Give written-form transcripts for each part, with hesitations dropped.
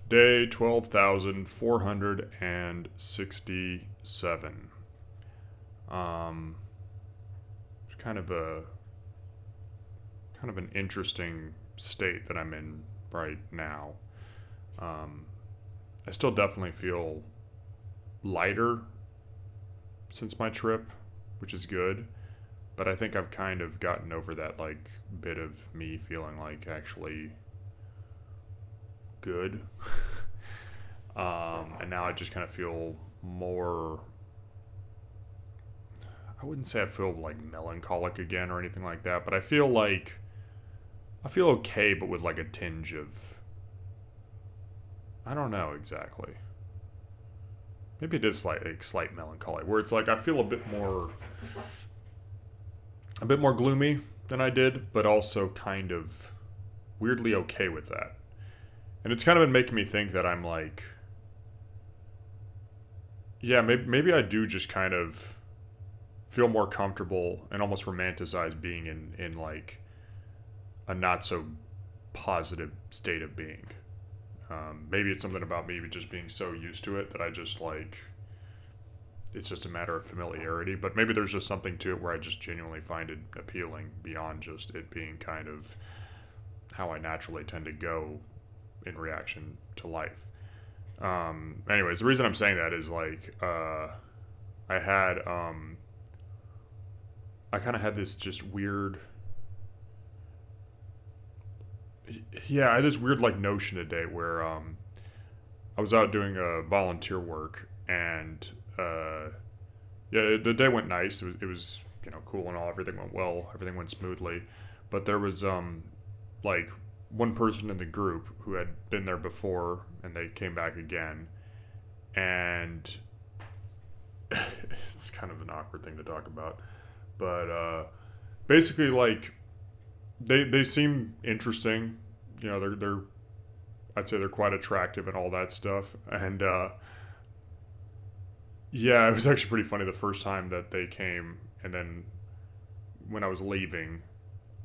Day 12,467. It's kind of an interesting state that I'm in right now. Um, I still definitely feel lighter since my trip, which is good. But I think I've kind of gotten over that like bit of me feeling like actually good. And now I just kind of feel more. I wouldn't say I feel like melancholic again or anything like that, but I feel okay, but with like a tinge of, I don't know exactly. Maybe it is like slight melancholy, where it's like I feel a bit more gloomy than I did, but also kind of weirdly okay with that. And it's kind of been making me think that I'm like, yeah, maybe I do just kind of feel more comfortable and almost romanticize being in like a not so positive state of being. Maybe it's something about me just being so used to it that I just like it's just a matter of familiarity. But maybe there's just something to it where I just genuinely find it appealing beyond just it being kind of how I naturally tend to go in reaction to life. Anyways, the reason I'm saying that is like I had I kind of had this just weird, yeah, I had this weird like notion today where I was out doing volunteer work and yeah, the day went nice. It was cool and all. Everything went well. Everything went smoothly, but there was like one person in the group who had been there before and they came back again, and it's kind of an awkward thing to talk about, but basically like they seem interesting. They're I'd say they're quite attractive and all that stuff. And yeah, it was actually pretty funny the first time that they came, and then when I was leaving,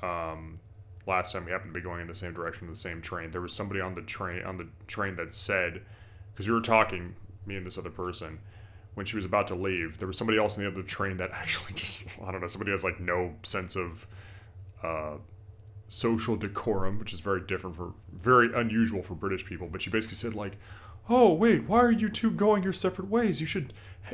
um, last time we happened to be going in the same direction of the same train. There was somebody on the train that said, because we were talking, me and this other person, when she was about to leave, there was somebody else on the other train that actually just I don't know, somebody has like no sense of uh, social decorum, which is very unusual for British people. But she basically said like, "Oh wait, why are you two going your separate ways? You should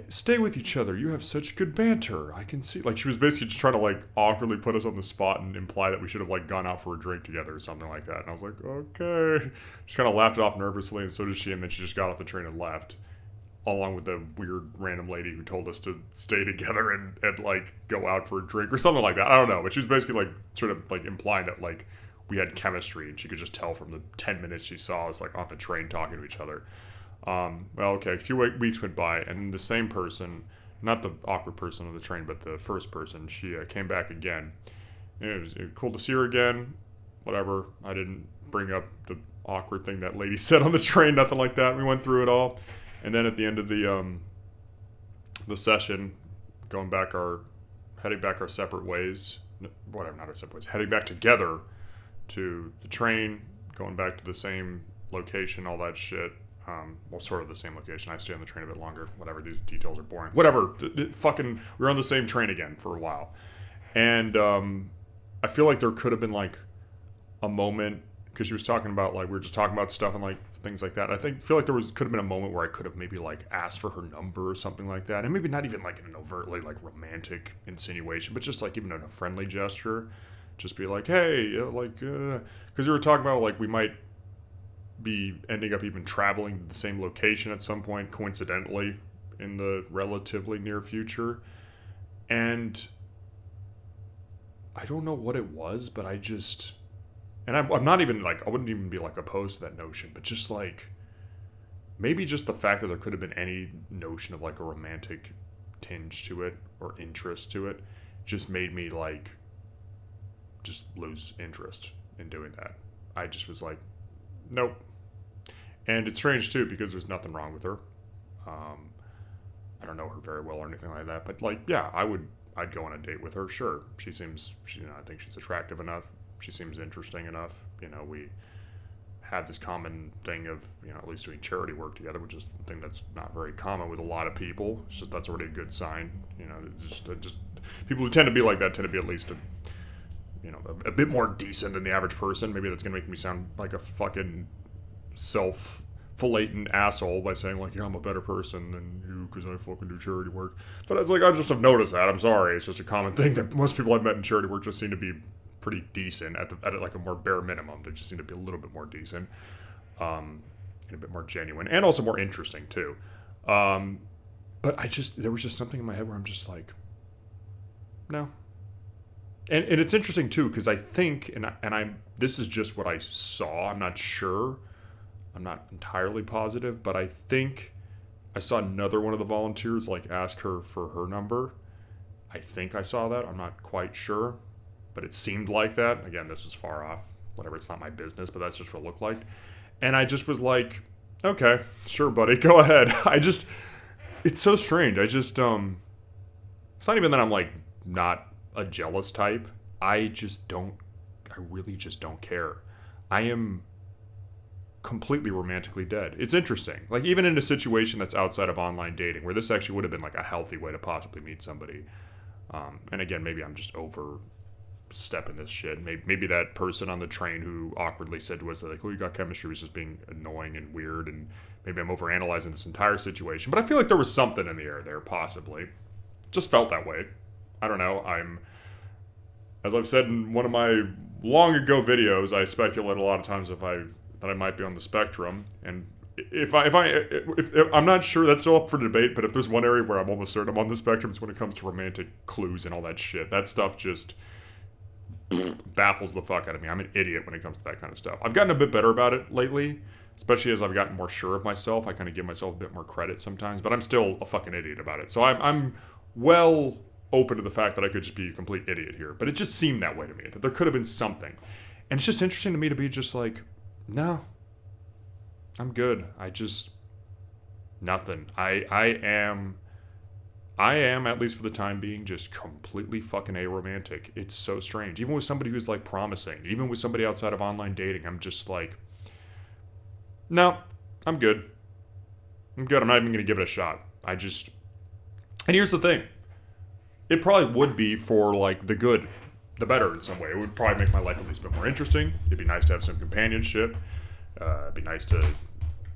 stay with each other. You have such good banter. I can see." Like she was basically just trying to like awkwardly put us on the spot and imply that we should have like gone out for a drink together or something like that. And I was like, okay. She kind of laughed it off nervously, and so did she. And then she just got off the train and left, along with the weird random lady who told us to stay together and like go out for a drink or something like that. I don't know, but she was basically like sort of like implying that like we had chemistry, and she could just tell from the 10 minutes she saw us like on the train talking to each other. Well, okay, a few weeks went by, and the same person, not the awkward person on the train, but the first person, she came back again. And it was cool to see her again. Whatever. I didn't bring up the awkward thing that lady said on the train, nothing like that. We went through it all. And then at the end of the session, heading back our separate ways, whatever, not our separate ways, heading back together to the train, going back to the same location, all that shit. Well, sort of the same location. I stay on the train a bit longer. Whatever, these details are boring. Whatever, fucking, we were on the same train again for a while. And I feel like there could have been like a moment, because she was talking about like we were just talking about stuff and like things like that. I feel like could have been a moment where I could have maybe like asked for her number or something like that, and maybe not even like in an overtly like romantic insinuation, but just like even in a friendly gesture, just be like, hey, because we were talking about like we might be ending up even traveling to the same location at some point, coincidentally, in the relatively near future, and I don't know what it was, but I just and I'm not even like I wouldn't even be like opposed to that notion, but just like maybe just the fact that there could have been any notion of like a romantic tinge to it or interest to it just made me like just lose interest in doing that. I just was like, nope. And it's strange too because there's nothing wrong with her. Um, I don't know her very well or anything like that, but like, yeah, I'd go on a date with her. Sure, I think she's attractive enough. She seems interesting enough. We have this common thing of, at least doing charity work together, which is a thing that's not very common with a lot of people. So that's already a good sign. Just people who tend to be like that tend to be at least a bit more decent than the average person. Maybe that's gonna make me sound like a fucking self-flatant asshole by saying like, yeah, I'm a better person than you because I fucking do charity work. But it's like, I just have noticed that. I'm sorry. It's just a common thing that most people I've met in charity work just seem to be pretty decent at like a more bare minimum. They just seem to be a little bit more decent, and a bit more genuine, and also more interesting too. But there was just something in my head where I'm just like, no. And it's interesting too, because I think, this is just what I saw. I'm not sure. I'm not entirely positive, but I think I saw another one of the volunteers like ask her for her number. I think I saw that. I'm not quite sure, but it seemed like that. Again, this was far off. Whatever, it's not my business, but that's just what it looked like. And I just was like, okay, sure, buddy, go ahead. It's so strange. It's not even that I'm like not a jealous type. I really just don't care. I am completely romantically dead. It's interesting. Like, even in a situation that's outside of online dating, where this actually would have been like a healthy way to possibly meet somebody. And again, maybe I'm just overstepping this shit. Maybe that person on the train who awkwardly said to us, like, oh, you got chemistry, was just being annoying and weird, and maybe I'm overanalyzing this entire situation. But I feel like there was something in the air there, possibly. Just felt that way. I don't know. As I've said in one of my long ago videos, I speculate a lot of times that I might be on the spectrum, and if I'm not sure, that's still up for debate. But if there's one area where I'm almost certain I'm on the spectrum, it's when it comes to romantic clues and all that shit. That stuff just baffles the fuck out of me. I'm an idiot when it comes to that kind of stuff. I've gotten a bit better about it lately, especially as I've gotten more sure of myself. I kind of give myself a bit more credit sometimes, but I'm still a fucking idiot about it. So I'm well open to the fact that I could just be a complete idiot here. But it just seemed that way to me, that there could have been something. And it's just interesting to me to be just like, no, I'm good. Nothing. I am, at least for the time being, just completely fucking aromantic. It's so strange. Even with somebody who's like promising, even with somebody outside of online dating, I'm just like, no, I'm good. I'm good. I'm not even going to give it a shot. And here's the thing. It probably would be for like the good, the better in some way. It would probably make my life at least a bit more interesting. It'd be nice to have some companionship. It'd be nice to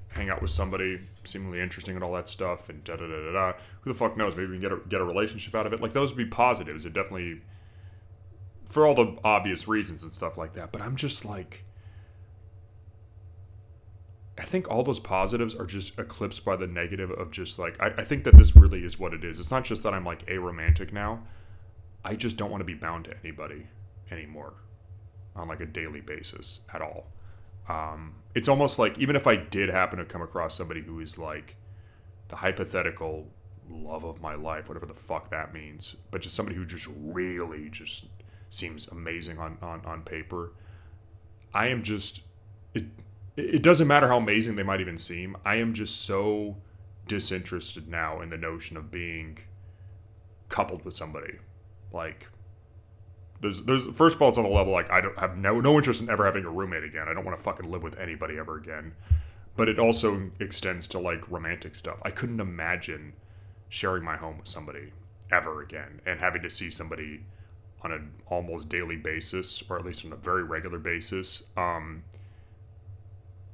hang out with somebody seemingly interesting and all that stuff, and da-da-da-da-da. Who the fuck knows? Maybe we can get a relationship out of it. Like, those would be positives. It definitely, for all the obvious reasons and stuff like that. But I'm just like, I think all those positives are just eclipsed by the negative of just like, I think that this really is what it is. It's not just that I'm like aromantic now. I just don't want to be bound to anybody anymore on like a daily basis at all. It's almost like, even if I did happen to come across somebody who is like the hypothetical love of my life, whatever the fuck that means, but just somebody who just really just seems amazing on paper, I am just, it doesn't matter how amazing they might even seem. I am just so disinterested now in the notion of being coupled with somebody. Like, there's first of all, it's on the level like, I don't have no interest in ever having a roommate again. I don't want to fucking live with anybody ever again. But it also extends to like romantic stuff. I couldn't imagine sharing my home with somebody ever again, and having to see somebody on an almost daily basis, or at least on a very regular basis.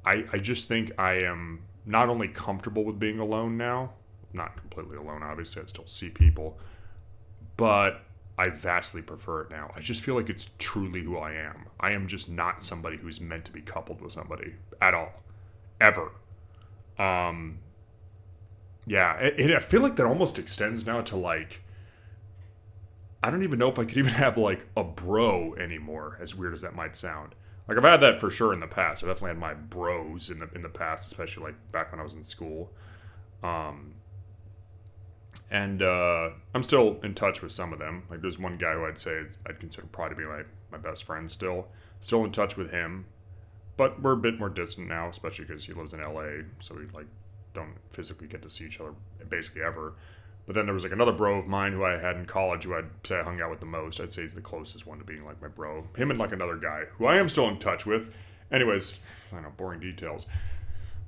I just think I am not only comfortable with being alone now, not completely alone, obviously, I still see people, but I vastly prefer it now. I just feel like it's truly who I am. I am just not somebody who's meant to be coupled with somebody at all. Ever. Yeah, and I feel like that almost extends now to like, I don't even know if I could even have like a bro anymore, as weird as that might sound. Like, I've had that for sure in the past. I definitely had my bros in the past, especially like back when I was in school. And I'm still in touch with some of them. Like, there's one guy who I'd consider probably to be my best friend still. Still in touch with him. But we're a bit more distant now, especially because he lives in LA, so we like don't physically get to see each other basically ever. But then there was like another bro of mine who I had in college who I'd say I hung out with the most. I'd say he's the closest one to being like my bro. Him and like another guy who I am still in touch with. Anyways, I know, boring details.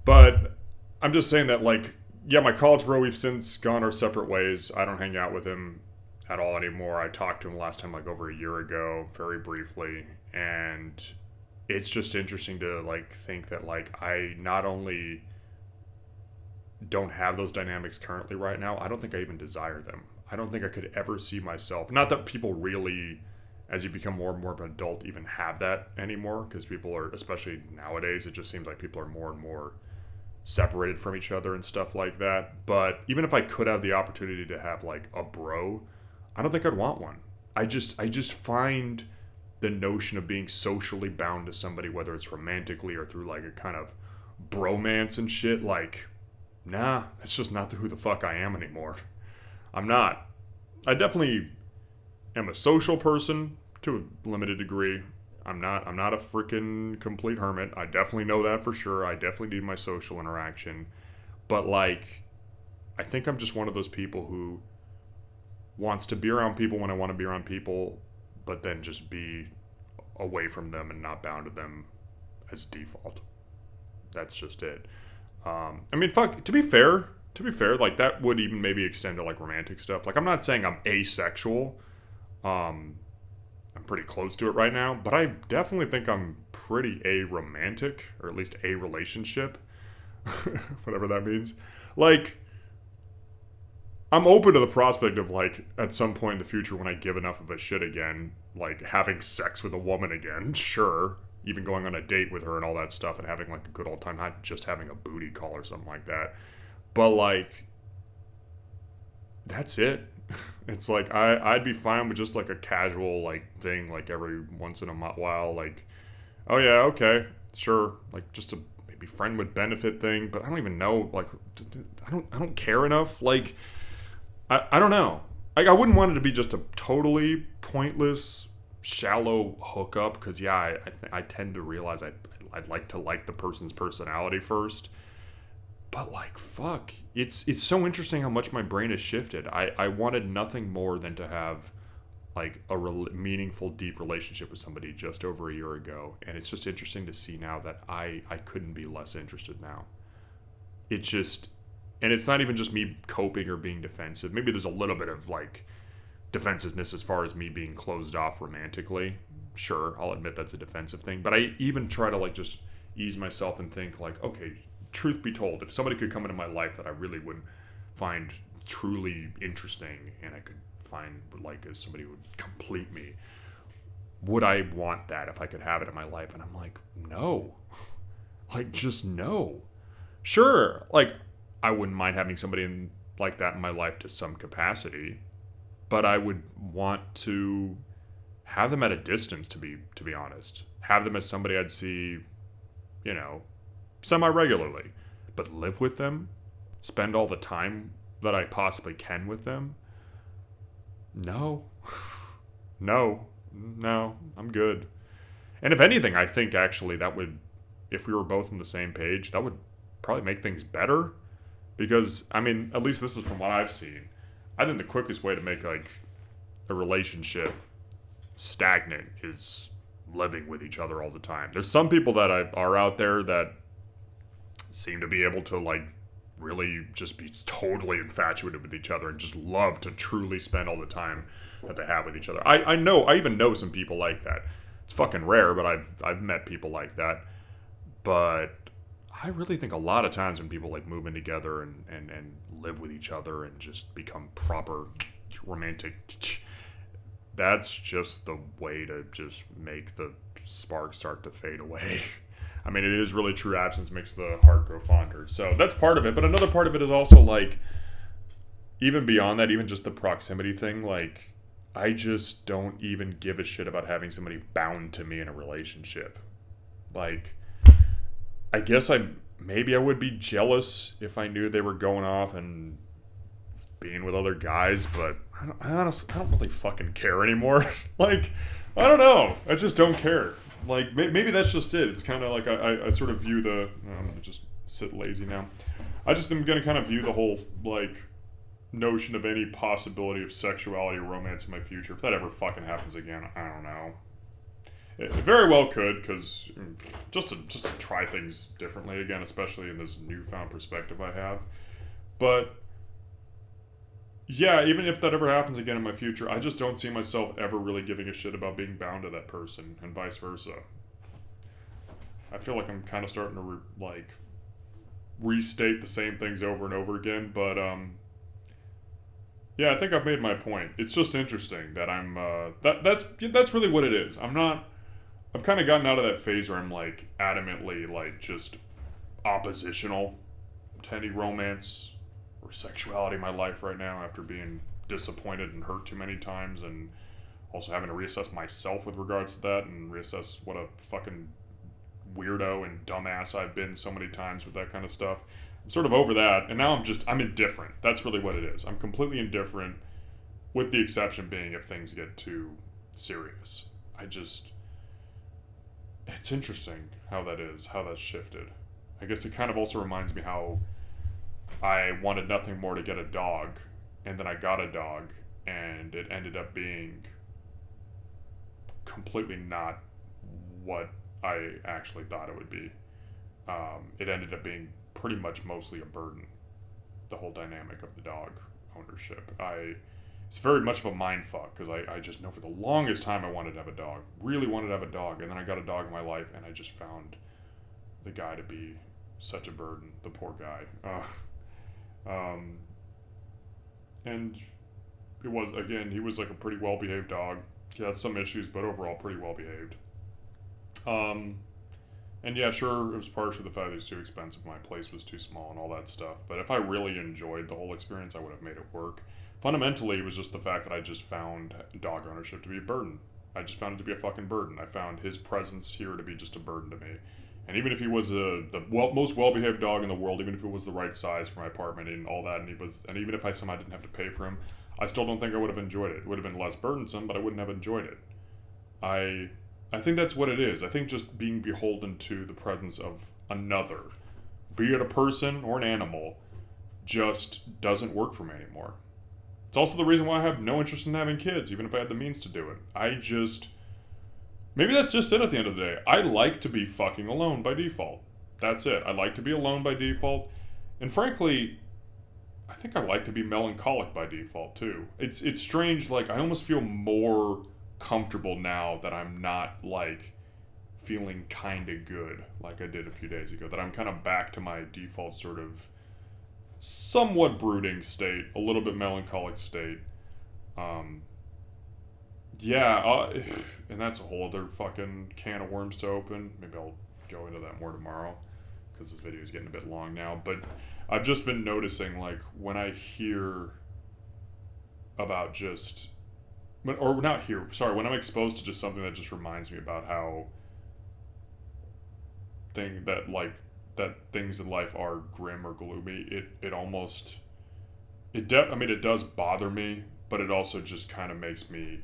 But I'm just saying that, like, yeah, my college bro, we've since gone our separate ways. I don't hang out with him at all anymore. I talked to him last time, like, over a year ago, very briefly. And it's just interesting to, like, think that, like, I not only don't have those dynamics currently right now, I don't think I even desire them. I don't think I could ever see myself. Not that people really, as you become more and more of an adult, even have that anymore, because people are, especially nowadays, it just seems like people are more and more separated from each other and stuff like that. But even if I could have the opportunity to have like a bro, I don't think I'd want one. I just find the notion of being socially bound to somebody, whether it's romantically or through like a kind of bromance and shit, like, nah, it's just not who the fuck I am anymore. I'm not. I definitely am a social person to a limited degree. I'm not a freaking complete hermit. I definitely know that for sure. I definitely need my social interaction. But like, I think I'm just one of those people who wants to be around people when I want to be around people, but then just be away from them and not bound to them as default. That's just it. I mean, fuck. To be fair, like that would even maybe extend to like romantic stuff. Like, I'm not saying I'm asexual. I'm pretty close to it right now, but I definitely think I'm pretty aromantic, or at least a relationship, whatever that means. Like, I'm open to the prospect of like at some point in the future when I give enough of a shit again, like having sex with a woman again, sure. Even going on a date with her and all that stuff and having like a good old time, not just having a booty call or something like that. But like, that's it. It's like I'd be fine with just like a casual like thing, like every once in a while, like, oh yeah, okay, sure, like just a maybe friend with benefit thing. But I don't even know, like, I don't care enough. Like, I don't know. Like, I wouldn't want it to be just a totally pointless, shallow hookup, because yeah, I tend to realize I'd like to like the person's personality first. But like, fuck, it's so interesting how much my brain has shifted. I wanted nothing more than to have like a meaningful, deep relationship with somebody just over a year ago, and it's just interesting to see now that I couldn't be less interested now. It just, and it's not even just me coping or being defensive. Maybe there's a little bit of like defensiveness as far as me being closed off romantically. Sure, I'll admit that's a defensive thing, but I even try to like just ease myself and think like, okay, truth be told, if somebody could come into my life that I really would find truly interesting and I could find like as somebody who would complete me, would I want that if I could have it in my life? And I'm like, no. Like, just no. Sure, like, I wouldn't mind having somebody like that in my life to some capacity, but I would want to have them at a distance, to be honest. Have them as somebody I'd see, you know, semi-regularly, but live with them, spend all the time that I possibly can with them. No. No, I'm good. And if anything, I think actually that would, if we were both on the same page, that would probably make things better. Because, I mean, at least this is from what I've seen. I think the quickest way to make like a relationship stagnant is living with each other all the time. There's some people that are out there that seem to be able to like really just be totally infatuated with each other and just love to truly spend all the time that they have with each other. I even know some people like that. It's fucking rare, but I've met people like that. But I really think a lot of times when people like move in together and live with each other and just become proper romantic, that's just the way to just make the spark start to fade away. I mean, it is really true. Absence makes the heart grow fonder. So that's part of it. But another part of it is also like, even beyond that, even just the proximity thing, like, I just don't even give a shit about having somebody bound to me in a relationship. Like, I guess maybe I would be jealous if I knew they were going off and being with other guys, but I honestly, I don't really fucking care anymore. Like, I don't know. I just don't care. Like, maybe that's just it. It's kind of like I sort of view I'm going to just sit lazy now. I just am going to kind of view the whole, like, notion of any possibility of sexuality or romance in my future. If that ever fucking happens again, I don't know. It very well could, because just to try things differently again, especially in this newfound perspective I have. But yeah, even if that ever happens again in my future, I just don't see myself ever really giving a shit about being bound to that person, and vice versa. I feel like I'm kind of starting to restate the same things over and over again, but yeah, I think I've made my point. It's just interesting that I'm that's really what it is. I've kind of gotten out of that phase where I'm like adamantly like just oppositional to any romance or sexuality in my life right now after being disappointed and hurt too many times, and also having to reassess myself with regards to that and reassess what a fucking weirdo and dumbass I've been so many times with that kind of stuff. I'm sort of over that, and now I'm indifferent. That's really what it is. I'm completely indifferent, with the exception being if things get too serious. It's interesting how that is, how that's shifted. I guess it kind of also reminds me how I wanted nothing more to get a dog, and then I got a dog, and it ended up being completely not what I actually thought it would be. It ended up being pretty much mostly a burden, the whole dynamic of the dog ownership. It's very much of a mind fuck, because I just know for the longest time I wanted to have a dog, really wanted to have a dog, and then I got a dog in my life, and I just found the guy to be such a burden, the poor guy. And it was, again, he was like a pretty well behaved dog. He had some issues, but overall pretty well behaved. And yeah, sure, it was partially the fact that it was too expensive, my place was too small and all that stuff, but if I really enjoyed the whole experience, I would have made it work. Fundamentally, it was just the fact that I just found dog ownership to be a burden. I just found it to be a fucking burden. I found his presence here to be just a burden to me. And even if he was most well-behaved dog in the world, even if it was the right size for my apartment and all that, and even if I somehow didn't have to pay for him, I still don't think I would have enjoyed it. It would have been less burdensome, but I wouldn't have enjoyed it. I think that's what it is. I think just being beholden to the presence of another, be it a person or an animal, just doesn't work for me anymore. It's also the reason why I have no interest in having kids, even if I had the means to do it. Maybe that's just it at the end of the day. I like to be fucking alone by default. That's it. I like to be alone by default. And frankly, I think I like to be melancholic by default too. It's strange, like I almost feel more comfortable now that I'm not like feeling kinda good like I did a few days ago. That I'm kind of back to my default sort of somewhat brooding state, a little bit melancholic state. And that's a whole other fucking can of worms to open. Maybe I'll go into that more tomorrow, because this video is getting a bit long now. But I've just been noticing, like, when I hear about when I'm exposed to just something that just reminds me about how things in life are grim or gloomy, it does bother me, but it also just kind of makes me,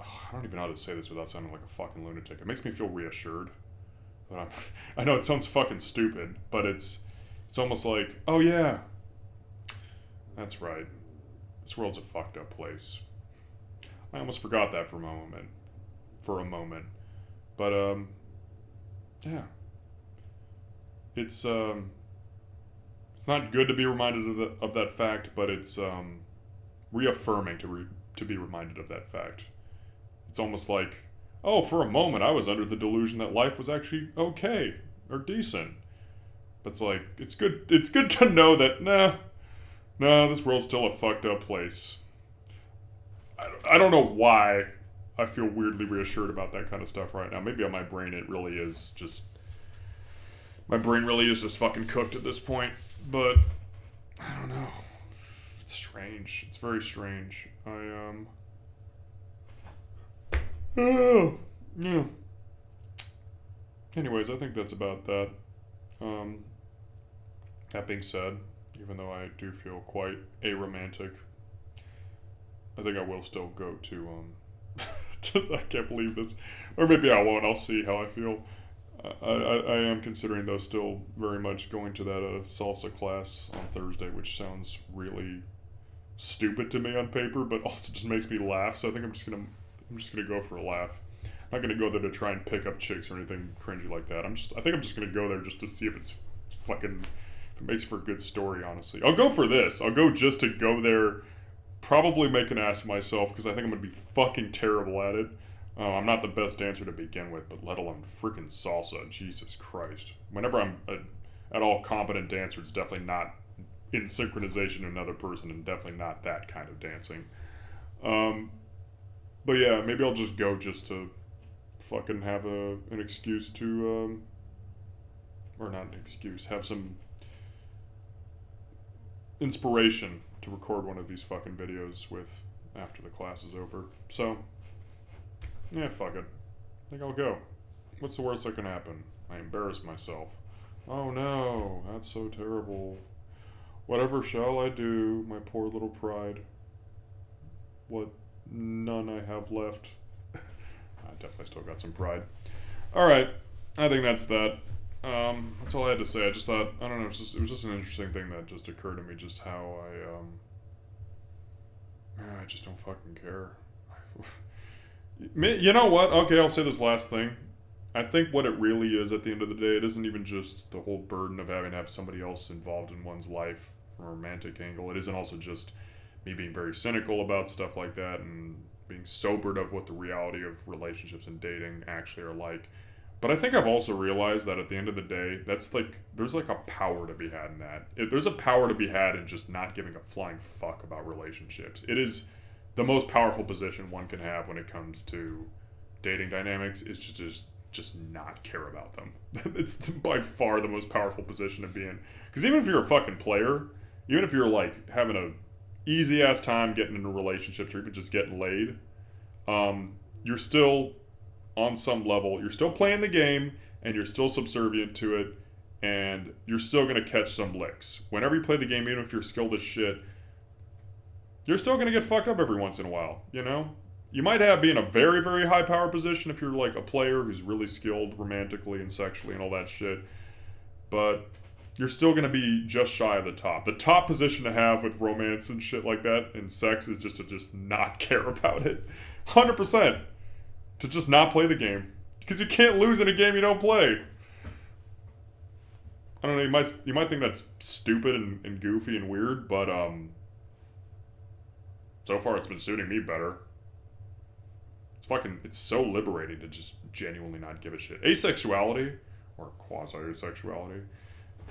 I don't even know how to say this without sounding like a fucking lunatic. It makes me feel reassured. I know it sounds fucking stupid, but it's almost like, oh yeah, that's right. This world's a fucked up place. I almost forgot that for a moment. But yeah. It's not good to be reminded of that fact, but it's reaffirming to be reminded of that fact. It's almost like, oh, for a moment I was under the delusion that life was actually okay or decent. But it's like, it's good to know that, this world's still a fucked up place. I don't know why I feel weirdly reassured about that kind of stuff right now. Maybe on my brain my brain really is just fucking cooked at this point. But I don't know. It's strange. It's very strange. Yeah. Anyways, I think that's about that. That being said, even though I do feel quite aromantic, I think I will still go to I can't believe this, or maybe I won't. I'll see how I feel. I am considering, though, still very much going to that salsa class on Thursday, which sounds really stupid to me on paper, but also just makes me laugh. So I think I'm just gonna I'm just gonna go for a laugh. I'm not gonna go there to try and pick up chicks or anything cringy like that. I think I'm just gonna go there just to see if it's fucking, if it makes for a good story, honestly. I'll go for this. I'll go just to go there, probably make an ass of myself, because I think I'm gonna be fucking terrible at it. I'm not the best dancer to begin with, but let alone freaking salsa. Jesus Christ. Whenever I'm at all competent dancer, it's definitely not in synchronization to another person, and definitely not that kind of dancing. But yeah, maybe I'll just go just to fucking have an excuse to, or not an excuse, have some inspiration to record one of these fucking videos with after the class is over. So, yeah, fuck it. I think I'll go. What's the worst that can happen? I embarrass myself. Oh no, that's so terrible. Whatever shall I do, my poor little pride? What none I have left. I definitely still got some pride. Alright, I think that's that. That's all I had to say. I just thought, I don't know, it was just an interesting thing that just occurred to me, just how I just don't fucking care. You know what? Okay, I'll say this last thing. I think what it really is at the end of the day, it isn't even just the whole burden of having to have somebody else involved in one's life from a romantic angle. It isn't also just me being very cynical about stuff like that and being sobered of what the reality of relationships and dating actually are like. But I think I've also realized that at the end of the day, that's like, there's like a power to be had in that. There's a power to be had in just not giving a flying fuck about relationships. It is the most powerful position one can have when it comes to dating dynamics, is just not care about them. It's by far the most powerful position to be in. Because even if you're a fucking player, even if you're like having a easy ass time getting into relationships or even just getting laid, you're still on some level, you're still playing the game and you're still subservient to it, and you're still gonna catch some licks. Whenever you play the game, even if you're skilled as shit, you're still gonna get fucked up every once in a while, you know? You might be in a very, very high power position if you're like a player who's really skilled romantically and sexually and all that shit, but you're still going to be just shy of the top. The top position to have with romance and shit like that and sex is just to just not care about it. 100%. To just not play the game. Because you can't lose in a game you don't play. I don't know, you might think that's stupid and goofy and weird, but so far it's been suiting me better. It's so liberating to just genuinely not give a shit. Asexuality, or quasi-asexuality,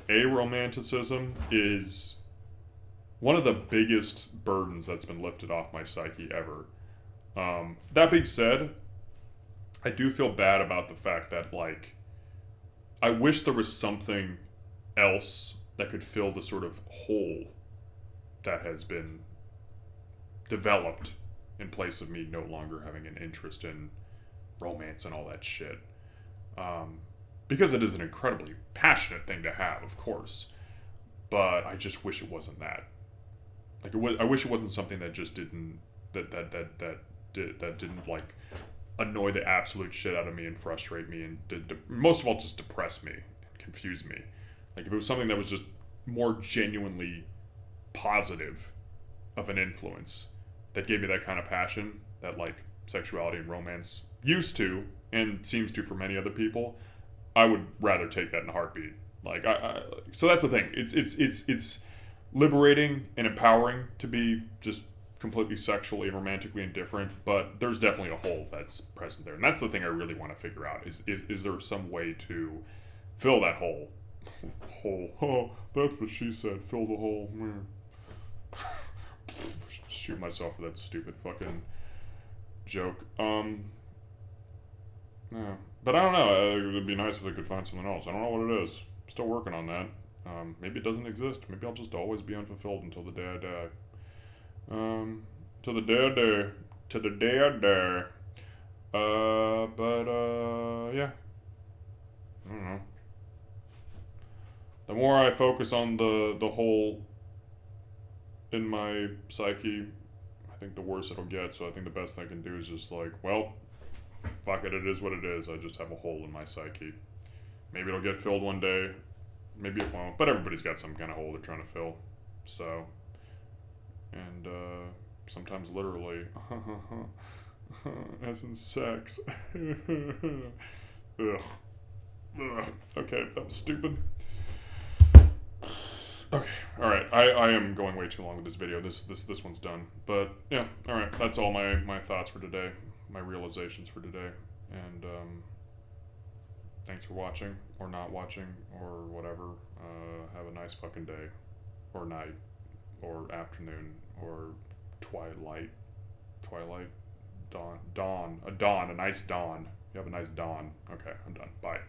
aromanticism is one of the biggest burdens that's been lifted off my psyche ever. That being said, I do feel bad about the fact that, like, I wish there was something else that could fill the sort of hole that has been developed in place of me no longer having an interest in romance and all that shit. Because it is an incredibly passionate thing to have, of course. But I just wish it wasn't that. Like, I wish it wasn't something that just didn't, that didn't, like, annoy the absolute shit out of me and frustrate me and most of all just depress me and confuse me. Like, if it was something that was just more genuinely positive of an influence that gave me that kind of passion that, like, sexuality and romance used to and seems to for many other people, I would rather take that in a heartbeat. Like, so that's the thing. It's liberating and empowering to be just completely sexually and romantically indifferent, but there's definitely a hole that's present there, and that's the thing I really want to figure out. Is there some way to fill that hole? Hole. Oh, that's what she said. Fill the hole. Shoot myself for that stupid fucking joke. Yeah. But I don't know. It would be nice if I could find something else. I don't know what it is. Still working on that. Maybe it doesn't exist. Maybe I'll just always be unfulfilled until the day I die. To the day I die. To the day I die. Yeah. I don't know. The more I focus on the hole in my psyche, I think the worse it'll get. So I think the best thing I can do is just like, well, fuck it, it is what it is. I just have a hole in my psyche. Maybe it'll get filled one day. Maybe it won't. But everybody's got some kind of hole they're trying to fill. So, and sometimes literally. As in sex. Ugh. Ugh. Okay, that was stupid. Okay, alright. I am going way too long with this video. This one's done. But yeah, alright. That's all my thoughts for today. My realizations for today. And thanks for watching or not watching or whatever. Have a nice fucking day. Or night. Or afternoon. Or twilight. Twilight? Dawn. Dawn. A dawn. A nice dawn. You have a nice dawn. Okay, I'm done. Bye.